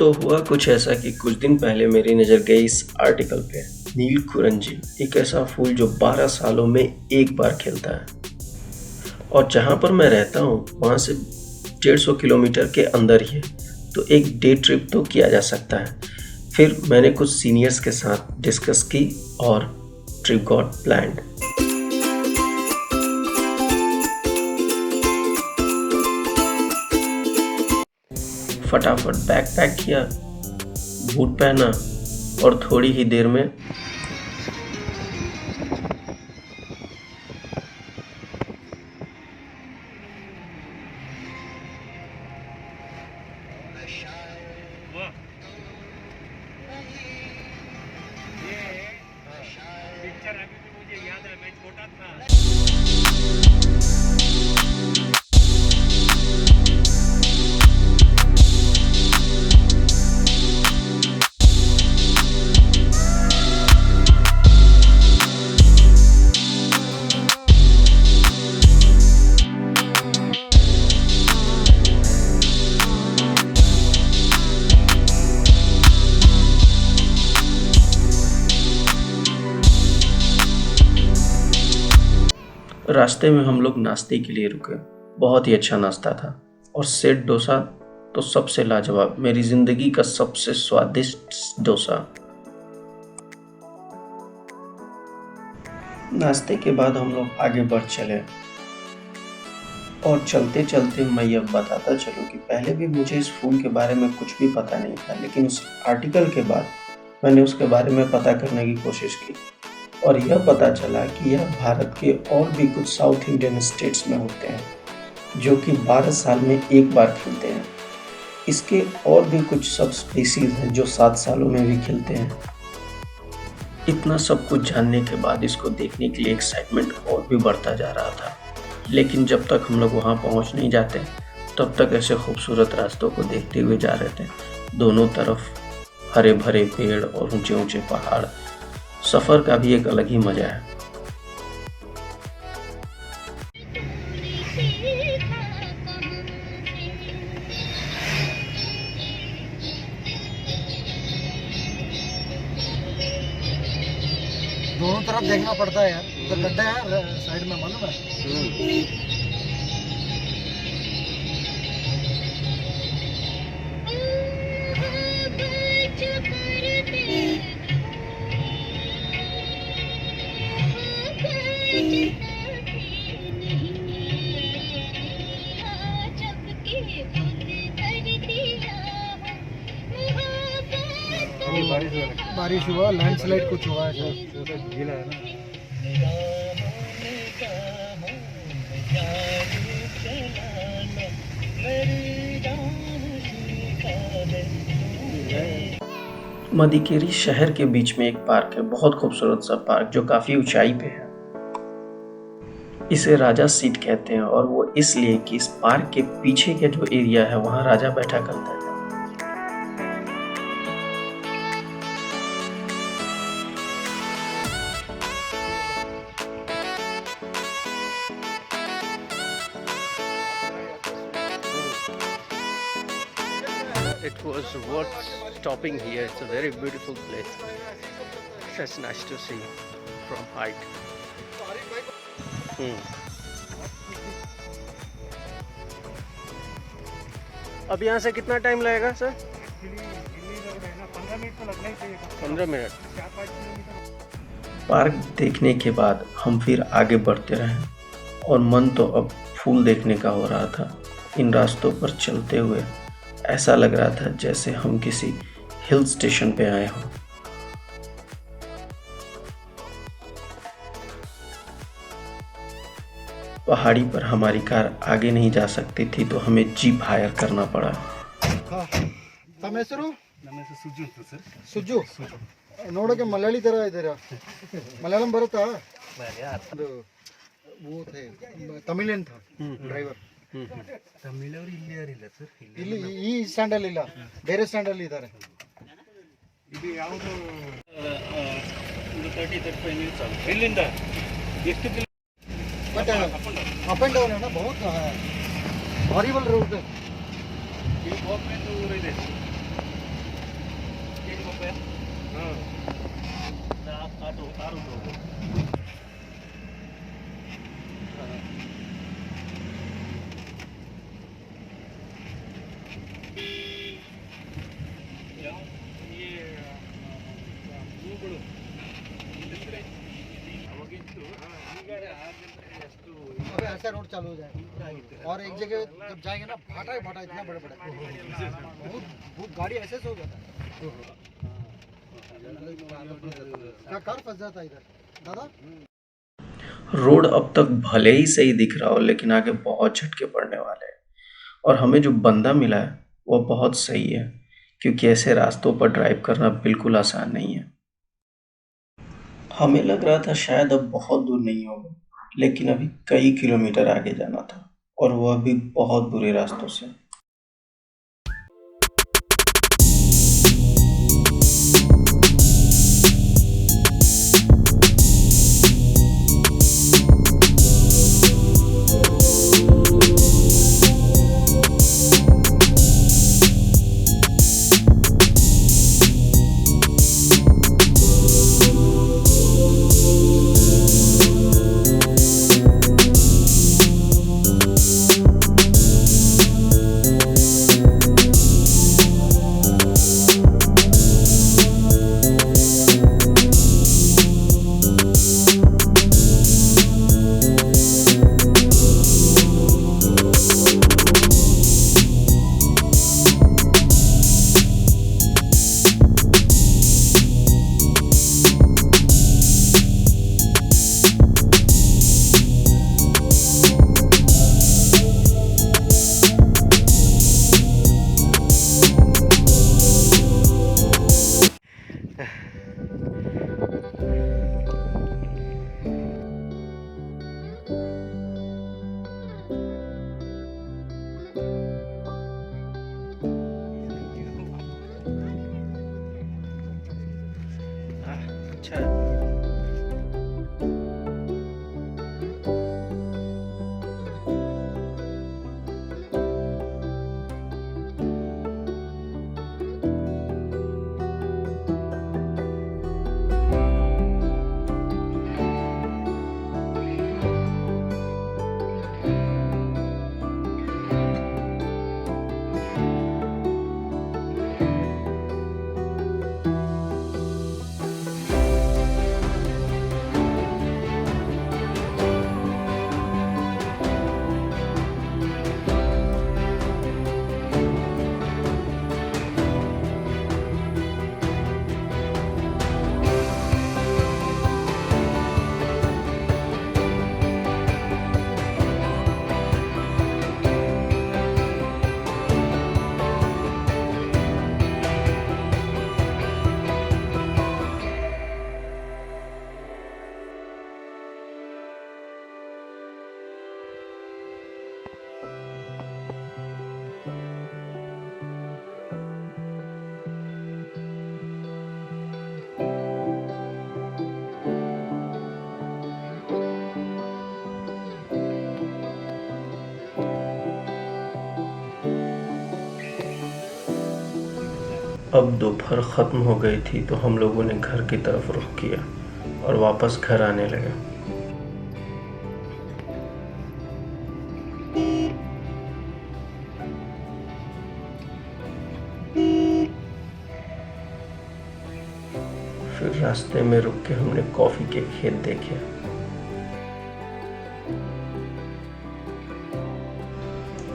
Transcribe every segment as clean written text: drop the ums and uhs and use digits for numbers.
तो हुआ कुछ ऐसा कि कुछ दिन पहले मेरी नज़र गई इस आर्टिकल पे। नील कुरंजी एक ऐसा फूल जो 12 सालों में एक बार खिलता है और जहाँ पर मैं रहता हूँ वहाँ से 150 किलोमीटर के अंदर ही है, तो एक डे ट्रिप तो किया जा सकता है। फिर मैंने कुछ सीनियर्स के साथ डिस्कस की और ट्रिप गॉट प्लान्ड। फटाफट बैग पैक किया, बूट पहना और थोड़ी ही देर में पिक्चर अभी भी मुझे याद है, मैं छोटा था। रास्ते में हम लोग नाश्ते के लिए रुके। बहुत ही अच्छा नाश्ता था और सेट डोसा तो सबसे लाजवाब, मेरी ज़िंदगी का सबसे स्वादिष्ट डोसा। नाश्ते के बाद हम लोग आगे बढ़ चले और चलते चलते मैं यह बताता चलूँ कि पहले भी मुझे इस फूल के बारे में कुछ भी पता नहीं था, लेकिन उस आर्टिकल के बाद मैंने उसके बारे में पता करने की कोशिश की और यह पता चला कि यह भारत के और भी कुछ साउथ इंडियन स्टेट्स में होते हैं जो कि 12 साल में एक बार खिलते हैं। इसके और भी कुछ सब स्पीसीज हैं जो 7 सालों में भी खिलते हैं। इतना सब कुछ जानने के बाद इसको देखने के लिए एक्साइटमेंट और भी बढ़ता जा रहा था, लेकिन जब तक हम लोग वहाँ पहुँच नहीं जाते तब तक ऐसे खूबसूरत रास्तों को देखते हुए जा रहे थे। दोनों तरफ हरे भरे पेड़ और ऊंचे ऊंचे पहाड़। सफ़र का भी एक अलग ही मज़ा है। दोनों तरफ देखना पड़ता है यार, उधर गड्ढा है साइड में, मालूम है। बारिश हुआ, लैंडस्लाइड कुछ हुआ है, गीला है ना। मदिकेरी शहर के बीच में एक पार्क है, बहुत खूबसूरत सा पार्क जो काफ़ी ऊंचाई पे है। इसे राजा सीट कहते हैं और वो इसलिए कि इस पार्क के पीछे के जो एरिया है वहाँ राजा बैठा करता है। It was worth stopping here. It's a very beautiful place. It's nice to see from height. अब यहाँ से कितना टाइम लगेगा सर? 15 मिनट तो लगना ही चाहिए। 15 मिनट। 4-5 किलोमीटर। पार्क देखने के बाद हम फिर आगे बढ़ते रहे और मन तो अब फूल देखने का हो रहा था। इन रास्तों पर चलते हुए ऐसा लग रहा था जैसे हम किसी हिल स्टेशन पे आए हों। पहाड़ी पर हमारी कार आगे नहीं जा सकती थी तो हमें जीप हायर करना पड़ा। ತಮ್ಮ ಹೆಸರು? ನಮ್ಮ ಹೆಸರು ಸುಜು ಅಂತ ಸರ್. ಸುಜ್ಜು. ನೋಡೋಕೆ ಮಲಯಾಳಿ ತರ ಇದ್ದೀರಾ. ಮಲಯಾಳಂ ಬರುತ್ತಾ? ಅದು वो थे तमिलियन था ड्राइवर. ತಮಿಳ್ ಅವರು ಇಲ್ಲಿ ಯಾರಿಲ್ಲ ಸರ್. ಇಲ್ಲಿ ಈ ಸ್ಟ್ಯಾಂಡ್ ಅಲ್ಲಿ ಇಲ್ಲ, ಬೇರೆ ಸ್ಟ್ಯಾಂಡ್ ಅಲ್ಲಿ ಇದ್ದಾರೆ. ಇದು ಯಾವುದು ಒಂದು 30-35 ಮಿನಿಟ್ಸ್ ಆಗುತ್ತೆ ಇಲ್ಲಿಂದ. ಎಷ್ಟು बट अप एंड डाउन है ना, बहुत हॉरिबल रोड है. ಇಲ್ಲಿ ಹೋಗ್ಬೇಕು ಊರಿದೆ. का नोट चालू हो जाएगा। और एक जगह जब जाएंगे ना, भाटा ही भाटा इतना बड़े बड़े, बहुत बहुत गाड़ी ऐसे से हो जाता है। क्या कार फंस जाता है इधर दादा। रोड अब तक भले ही सही दिख रहा हो, लेकिन आगे बहुत झटके पड़ने वाले हैं। और हमें जो बंदा मिला है वो बहुत सही है, क्योंकि ऐसे रास्तों पर ड्राइव करना बिल्कुल आसान नहीं है। हमें लग रहा था शायद अब बहुत दूर नहीं होगा, लेकिन अभी कई किलोमीटर आगे जाना था, और वह भी बहुत बुरे रास्तों से। अच्छा, अब दोपहर ख़त्म हो गई थी, तो हम लोगों ने घर की तरफ रुख किया और वापस घर आने लगे। फिर रास्ते में रुक के हमने कॉफ़ी के खेत देखे।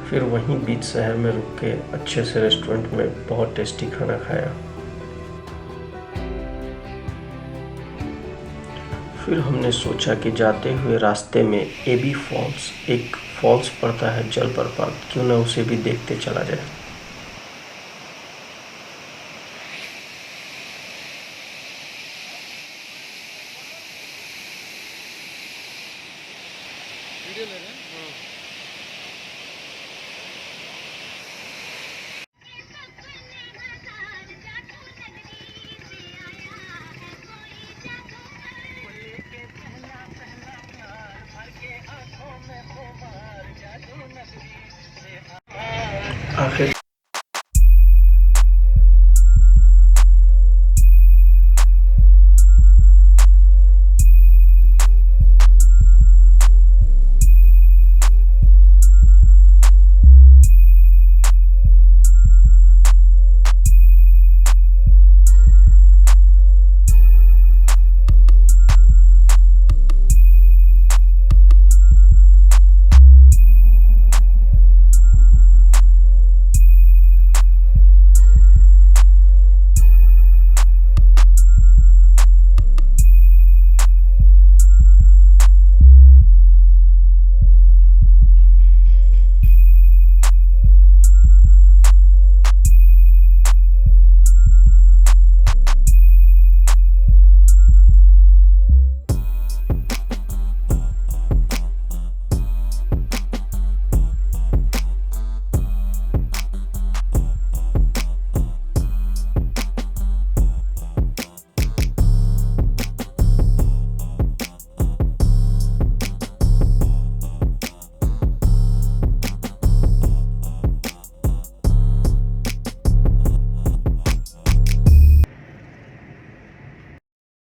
फिर वहीं बीच शहर में रुक के अच्छे से रेस्टोरेंट में बहुत टेस्टी खाना खाया। फिर हमने सोचा कि जाते हुए रास्ते में एबी फॉल्स, एक फॉल्स पड़ता है जलप्रपात, क्यों ना उसे भी देखते चला जाए। वीडियो ले रहे हैं।